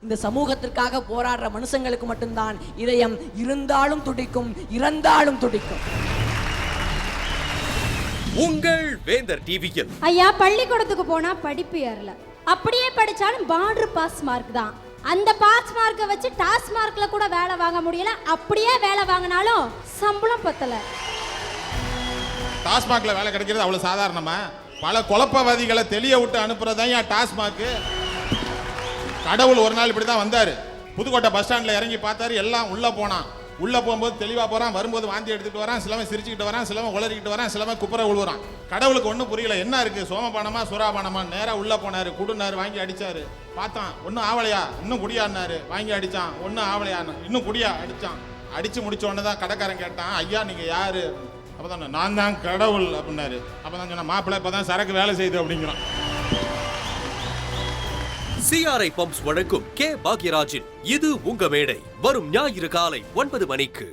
இந்த சமூகத்திற்காக போராடுற மனுஷங்களுக்கு மட்டும்தான் இதயம் இருந்தாலும் துடிக்கும், இறந்தாலும் துடிக்கும். உங்கள் வேந்தர் டிவியில் ஐயா, பள்ளிக்கூடத்துக்கு போனா படிப்பு ஏறல, அப்படியே படிச்சாலும் பார்டர் பாஸ் மார்க் தான். அந்த பாஸ் மார்க்கை வச்சு டாஸ்மார்க்ல கூட வேலை வாங்க முடியல. அப்படியே வேலை வாங்கினாலும் சம்பளம் பத்தல. டாஸ்மார்க்ல வேலை கிடைக்கிறது அவ்வளவு சாதாரணமா? பல குழப்பவாதிகளை தெளிய விட்டு அனுப்புறதான் ஏன் டாஸ்மார்க். கடவுள் ஒரு நாள் இப்படி தான் வந்தாரு. புதுக்கோட்டை பஸ் ஸ்டாண்ட்ல இறங்கி பார்த்தாரு, எல்லாம் உள்ள போனான். உள்ள போகும்போது தெளிவா போறான், வரும்போது வாந்தி எடுத்துட்டு வரான், சிலவன் சிரிச்சுக்கிட்டு வரான், சிலவன் உளறிக்கிட்டு வரான், சிலவன் குப்புற உழுவுறான். கடவுளுக்கு ஒன்றும் புரியல, என்ன இருக்கு சோமபானமா சுறாபானமா. நேரா உள்ள போனாரு, குடுனாரு, வாங்கி அடிச்சாரு. பார்த்தான், ஒன்னும் ஆவலையா, இன்னும் குடியான்னாரு. வாங்கி அடிச்சான், ஒன்னும் ஆவலையா, இன்னும் குடியா அடிச்சான். அடிச்சு முடிச்ச உடனே தான் கடைக்காரன் கேட்டான், ஐயா நீங்க யாரு? அப்பதான் நான் தான் கடவுள் அப்படின்னாரு. அப்பதான் சொன்ன, மாப்பிள்ளை இப்பதான் சரக்கு வேலை செய்யுது அப்படிங்கிறான். சிஆர்ஐ பம்ப்ஸ் வழங்கும் கே பாக்யராஜின் இது உங்க மேடை வரும் ஞாயிறு காலை 9 மணிக்கு.